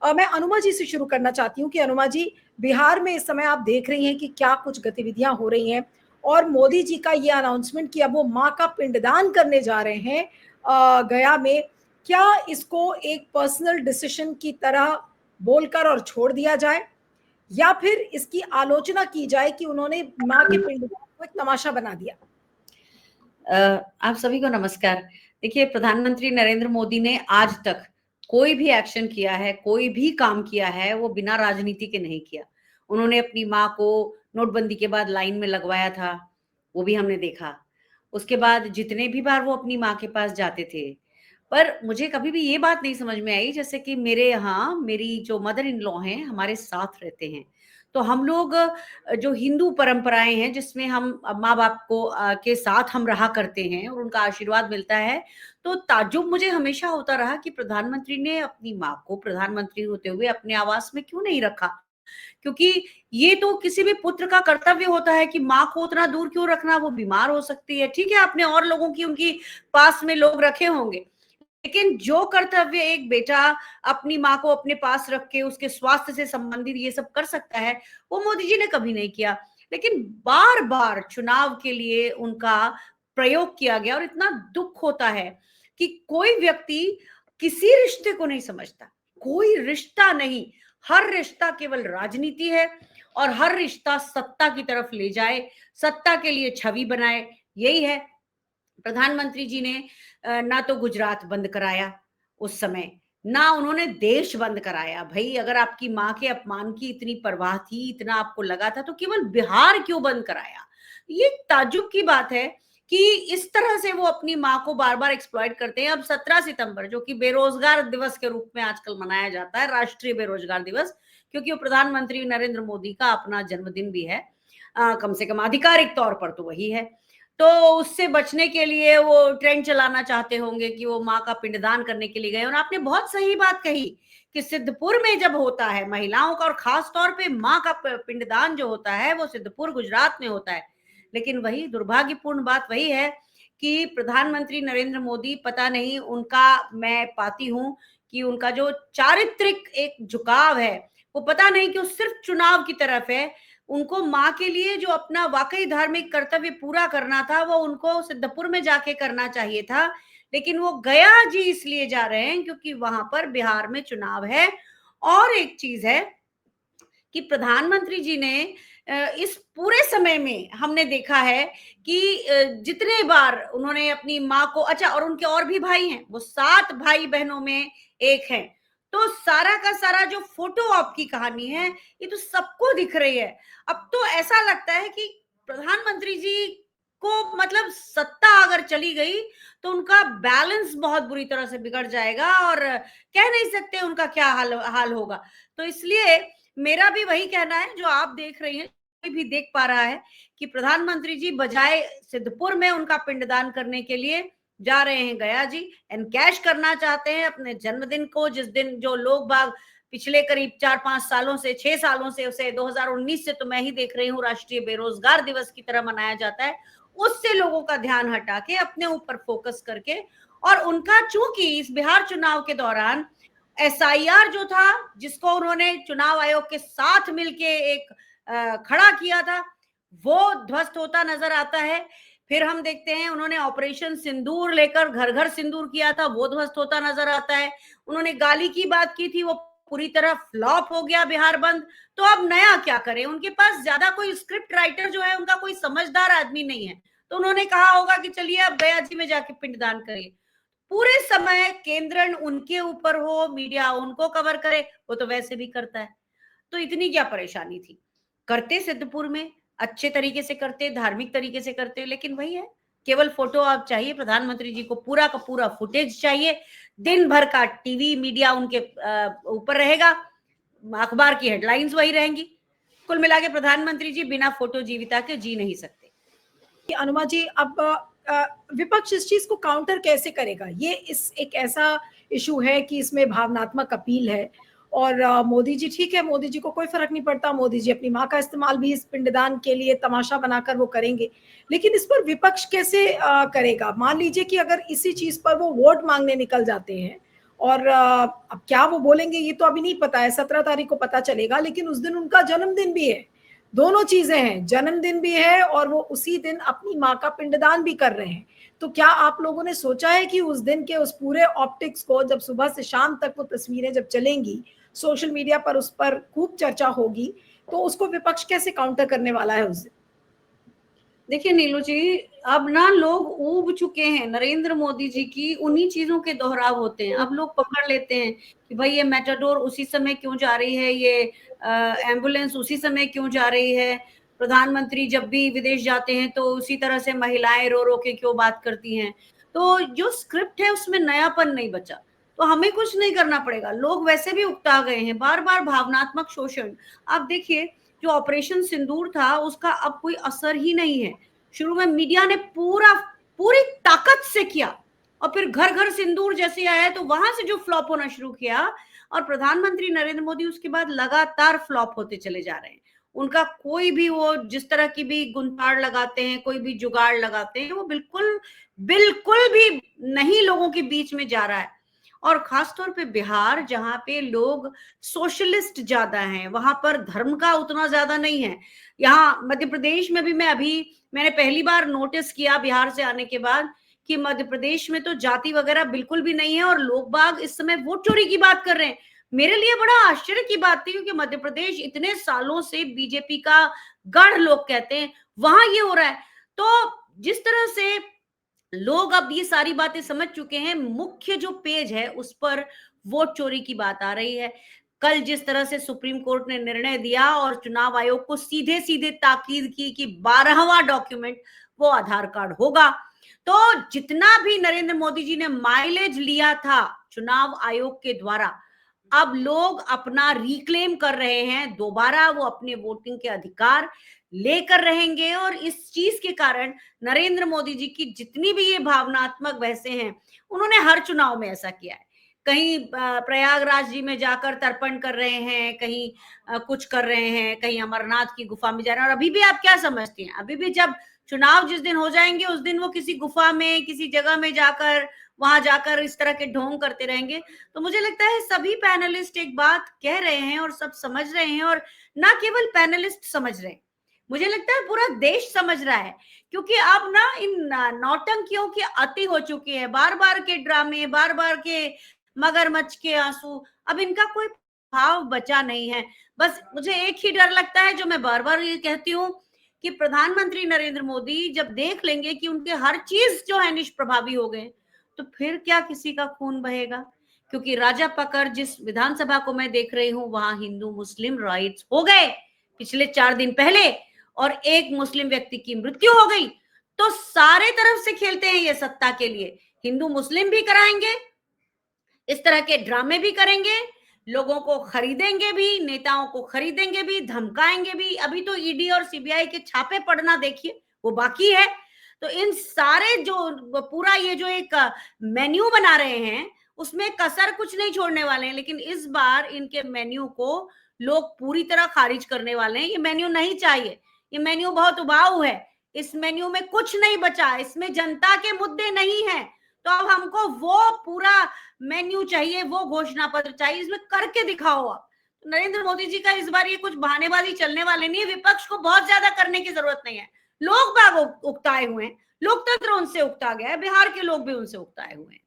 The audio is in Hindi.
मैं अनुमा जी से शुरू करना चाहती हूँ कि अनुमा जी, बिहार में इस समय आप देख रही हैं कि क्या कुछ गतिविधियां हो रही हैं और मोदी जी का ये अनाउंसमेंट कि अब वो माँ का पिंडदान करने जा रहे हैं गया में। क्या इसको एक पर्सनल डिसीजन की तरह बोलकर और छोड़ दिया जाए, या फिर इसकी आलोचना की जाए कि उन्होंने माँ के पिंडदान को एक तमाशा बना दिया? आप सभी को नमस्कार। देखिए, प्रधानमंत्री नरेंद्र मोदी ने आज तक कोई भी एक्शन किया है, कोई भी काम किया है, वो बिना राजनीति के नहीं किया। उन्होंने अपनी माँ को नोटबंदी के बाद लाइन में लगवाया था, वो भी हमने देखा। उसके बाद जितने भी बार वो अपनी माँ के पास जाते थे, पर मुझे कभी भी ये बात नहीं समझ में आई, जैसे कि मेरे यहाँ मेरी जो मदर इन लॉ हैं हमारे साथ रहते हैं, तो हम लोग जो हिंदू परंपराएं हैं जिसमें हम माँ बाप को के साथ हम रहा करते हैं और उनका आशीर्वाद मिलता है, तो ताज्जुब मुझे हमेशा होता रहा कि प्रधानमंत्री ने अपनी माँ को प्रधानमंत्री होते हुए अपने आवास में क्यों नहीं रखा। क्योंकि ये तो किसी भी पुत्र का कर्तव्य होता है कि माँ को उतना दूर क्यों रखना, वो बीमार हो सकती है। ठीक है, आपने और लोगों की उनकी पास में लोग रखे होंगे, लेकिन जो कर्तव्य एक बेटा अपनी माँ को अपने पास रख के उसके स्वास्थ्य से संबंधित ये सब कर सकता है, वो मोदी जी ने कभी नहीं किया। लेकिन बार बार चुनाव के लिए उनका प्रयोग किया गया और इतना दुख होता है कि कोई व्यक्ति किसी रिश्ते को नहीं समझता। कोई रिश्ता नहीं, हर रिश्ता केवल राजनीति है और हर रिश्ता सत्ता की तरफ ले जाए, सत्ता के लिए छवि बनाए, यही है। प्रधानमंत्री जी ने ना तो गुजरात बंद कराया उस समय, ना उन्होंने देश बंद कराया। भाई, अगर आपकी माँ के अपमान की इतनी परवाह थी, इतना आपको लगा था, तो केवल बिहार क्यों बंद कराया? ये ताज्जुब की बात है कि इस तरह से वो अपनी माँ को बार बार एक्सप्लॉइट करते हैं। अब 17 सितंबर, जो कि बेरोजगार दिवस के रूप में आजकल मनाया जाता है, राष्ट्रीय बेरोजगार दिवस, क्योंकि वो प्रधानमंत्री नरेंद्र मोदी का अपना जन्मदिन भी है, कम से कम आधिकारिक तौर पर तो वही है। तो उससे बचने के लिए वो ट्रेंड चलाना चाहते होंगे कि वो माँ का पिंडदान करने के लिए गए। और आपने बहुत सही बात कही कि सिद्धपुर में जब होता है महिलाओं का, और खास तौर पे माँ का पिंडदान जो होता है, वो सिद्धपुर गुजरात में होता है। लेकिन वही दुर्भाग्यपूर्ण बात वही है कि प्रधानमंत्री नरेंद्र मोदी, पता नहीं उनका, मैं पाती हूँ कि उनका जो चारित्रिक एक झुकाव है, वो पता नहीं कि वो सिर्फ चुनाव की तरफ है। उनको माँ के लिए जो अपना वाकई धार्मिक कर्तव्य पूरा करना था, वो उनको सिद्धपुर में जाके करना चाहिए था। लेकिन वो गया जी इसलिए जा रहे हैं क्योंकि वहां पर बिहार में चुनाव है। और एक चीज है कि प्रधानमंत्री जी ने इस पूरे समय में हमने देखा है कि जितने बार उन्होंने अपनी माँ को, अच्छा, और उनके और भी भाई हैं, वो 7 भाई बहनों में एक हैं, तो सारा का सारा जो फोटो आपकी कहानी है, ये तो सबको दिख रही है। अब तो ऐसा लगता है कि प्रधानमंत्री जी को, मतलब सत्ता अगर चली गई तो उनका बैलेंस बहुत बुरी तरह से बिगड़ जाएगा और कह नहीं सकते उनका क्या हाल होगा। तो इसलिए मेरा भी वही कहना है जो आप देख रही हैं, कोई भी देख पा रहा है कि प्रधानमंत्री जी बजाय सिद्धपुर में उनका पिंडदान करने के लिए जा रहे हैं गया जी, एनकैश करना चाहते हैं अपने जन्मदिन को, जिस दिन जो लोग बाग पिछले करीब 4-5 सालों से, 6 सालों से, उसे 2019 से तो मैं ही देख रही हूँ राष्ट्रीय बेरोजगार दिवस की तरह मनाया जाता है, उससे लोगों का ध्यान हटा के अपने ऊपर फोकस करके, और उनका चूंकि इस बिहार चुनाव के दौरान एसआईआर जो था, जिसको उन्होंने चुनाव आयोग के साथ मिलके एक खड़ा किया था, वो ध्वस्त होता नजर आता है। फिर हम देखते हैं उन्होंने ऑपरेशन सिंदूर लेकर घर घर सिंदूर किया था, वो ध्वस्त होता नजर आता है। उन्होंने गाली की बात की थी, वो पूरी तरह फ्लॉप हो गया बिहार बंद। तो अब नया क्या करें? उनके पास ज्यादा कोई स्क्रिप्ट राइटर जो है उनका कोई समझदार आदमी नहीं है, तो उन्होंने कहा होगा कि चलिए अब गया जी में जाके पिंडदान करिए। पूरे समय केंद्रण उनके ऊपर हो, मीडिया उनको कवर करे, वो तो वैसे भी करता है, तो इतनी क्या परेशानी थी? करते सिद्धपुर में अच्छे तरीके से करते, धार्मिक तरीके से करते, लेकिन वही है, केवल फोटो आप चाहिए। प्रधानमंत्री जी को पूरा का पूरा फुटेज चाहिए, दिन भर का टीवी मीडिया उनके ऊपर रहेगा, अखबार की हेडलाइंस वही रहेंगी। कुल मिला के प्रधानमंत्री जी बिना फोटो जीविता के जी नहीं सकते। अनुमा जी, अब विपक्ष इस चीज को काउंटर कैसे करेगा? ये इस एक ऐसा इशू है कि इसमें भावनात्मक अपील है, और मोदी जी, ठीक है, मोदी जी को कोई फर्क नहीं पड़ता, मोदी जी अपनी माँ का इस्तेमाल भी इस पिंडदान के लिए तमाशा बनाकर वो करेंगे, लेकिन इस पर विपक्ष कैसे करेगा? मान लीजिए कि अगर इसी चीज पर वो वोट मांगने निकल जाते हैं और अब क्या वो बोलेंगे ये तो अभी नहीं पता है, 17 तारीख को पता चलेगा, लेकिन उस दिन उनका जन्मदिन भी है। दोनों चीजें हैं, जन्मदिन भी है और वो उसी दिन अपनी माँ का पिंडदान भी कर रहे हैं। तो क्या आप लोगों ने सोचा है कि उस दिन के उस पूरे ऑप्टिक्स को, जब सुबह से शाम तक वो तस्वीरें जब चलेंगी सोशल मीडिया पर, उस पर खूब चर्चा होगी, तो उसको विपक्ष कैसे काउंटर करने वाला है उस दिन? देखिए नीलू जी, अब ना लोग ऊब चुके हैं नरेंद्र मोदी जी की, उन्हीं चीजों के दोहराव होते हैं। अब लोग पकड़ लेते हैं कि भाई ये मेटाडोर उसी समय क्यों जा रही है, ये एम्बुलेंस उसी समय क्यों जा रही है, प्रधानमंत्री जब भी विदेश जाते हैं तो उसी तरह से महिलाएं रो रो के क्यों बात करती हैं। तो जो स्क्रिप्ट है उसमें नयापन नहीं बचा, तो हमें कुछ नहीं करना पड़ेगा। लोग वैसे भी उकता गए हैं, बार बार भावनात्मक शोषण। आप देखिए, जो ऑपरेशन सिंदूर था उसका अब कोई असर ही नहीं है। शुरू में मीडिया ने पूरी ताकत से किया, और फिर घर घर सिंदूर जैसे आया तो वहां से जो फ्लॉप होना शुरू किया, और प्रधानमंत्री नरेंद्र मोदी उसके बाद लगातार फ्लॉप होते चले जा रहे हैं। उनका कोई भी, वो जिस तरह की भी गुंताड़ लगाते हैं, कोई भी जुगाड़ लगाते हैं, वो बिल्कुल बिल्कुल भी नहीं लोगों के बीच में जा रहा है। और खासतौर पे बिहार, जहां पे लोग सोशलिस्ट ज्यादा हैं, वहां पर धर्म का उतना ज्यादा नहीं है। यहाँ मध्य प्रदेश में भी मैंने पहली बार नोटिस किया बिहार से आने के बाद कि मध्य प्रदेश में तो जाति वगैरह बिल्कुल भी नहीं है, और लोग बाग इस समय वोट चोरी की बात कर रहे हैं। मेरे लिए बड़ा आश्चर्य की बात थी, क्योंकि मध्य प्रदेश इतने सालों से बीजेपी का गढ़ लोग कहते हैं, वहां ये हो रहा है। तो जिस तरह से लोग अब ये सारी बातें समझ चुके हैं, मुख्य जो पेज है उस पर वोट चोरी की बात आ रही है। कल जिस तरह से सुप्रीम कोर्ट ने निर्णय दिया और चुनाव आयोग को सीधे सीधे ताकीद की कि 12वां डॉक्यूमेंट वो आधार कार्ड होगा, तो जितना भी नरेंद्र मोदी जी ने माइलेज लिया था चुनाव आयोग के द्वारा, अब लोग अपना रिक्लेम कर रहे हैं। दोबारा वो अपने वोटिंग के अधिकार लेकर रहेंगे, और इस चीज के कारण नरेंद्र मोदी जी की जितनी भी ये भावनात्मक बहसें हैं, उन्होंने हर चुनाव में ऐसा किया है। कहीं प्रयागराज जी में जाकर तर्पण कर रहे हैं, कहीं कुछ कर रहे हैं, कहीं अमरनाथ की गुफा में जा रहे हैं। और अभी भी आप क्या समझते हैं, अभी भी जब चुनाव जिस दिन हो जाएंगे उस दिन वो किसी गुफा में, किसी जगह में जाकर, वहां जाकर इस तरह के ढोंग करते रहेंगे। तो मुझे लगता है सभी पैनलिस्ट एक बात कह रहे हैं और सब समझ रहे हैं, और ना केवल पैनलिस्ट समझ रहे हैं, मुझे लगता है पूरा देश समझ रहा है। क्योंकि अब ना इन नौटंकियों की अति हो चुकी है, बार बार के ड्रामे, बार बार के मगरमच्छ के आंसू, अब इनका कोई भाव बचा नहीं है। बस मुझे एक ही डर लगता है, जो मैं बार बार ये कहती हूँ, कि प्रधानमंत्री नरेंद्र मोदी जब देख लेंगे कि उनके हर चीज जो है निष्प्रभावी हो गए, तो फिर क्या किसी का खून बहेगा। क्योंकि राजा पकड़ जिस विधानसभा को मैं देख रही हूँ, वहां हिंदू मुस्लिम राइट्स हो गए पिछले 4 दिन पहले, और एक मुस्लिम व्यक्ति की मृत्यु हो गई। तो सारे तरफ से खेलते हैं ये सत्ता के लिए, हिंदू मुस्लिम भी कराएंगे, इस तरह के ड्रामे भी करेंगे, लोगों को खरीदेंगे भी, नेताओं को खरीदेंगे भी, धमकाएंगे भी। अभी तो ईडी और सीबीआई के छापे पड़ना देखिए, वो बाकी है। तो इन सारे जो पूरा ये जो एक मेन्यू बना रहे हैं, उसमें कसर कुछ नहीं छोड़ने वाले हैं। लेकिन इस बार इनके मेन्यू को लोग पूरी तरह खारिज करने वाले हैं। ये मेन्यू नहीं चाहिए, ये मेन्यू बहुत उबाऊ है, इस मेन्यू में कुछ नहीं बचा, इसमें जनता के मुद्दे नहीं है। तो अब हमको वो पूरा मेन्यू चाहिए, वो घोषणा पत्र चाहिए, इसमें करके दिखाओ आप। तो नरेंद्र मोदी जी का इस बार ये कुछ बहानेबाजी चलने वाले नहीं है। विपक्ष को बहुत ज्यादा करने की जरूरत नहीं है, लोग बाग उकताए हुए हैं, लोकतंत्र उनसे उकता गया है, बिहार के लोग भी उनसे उकताए हुए हैं।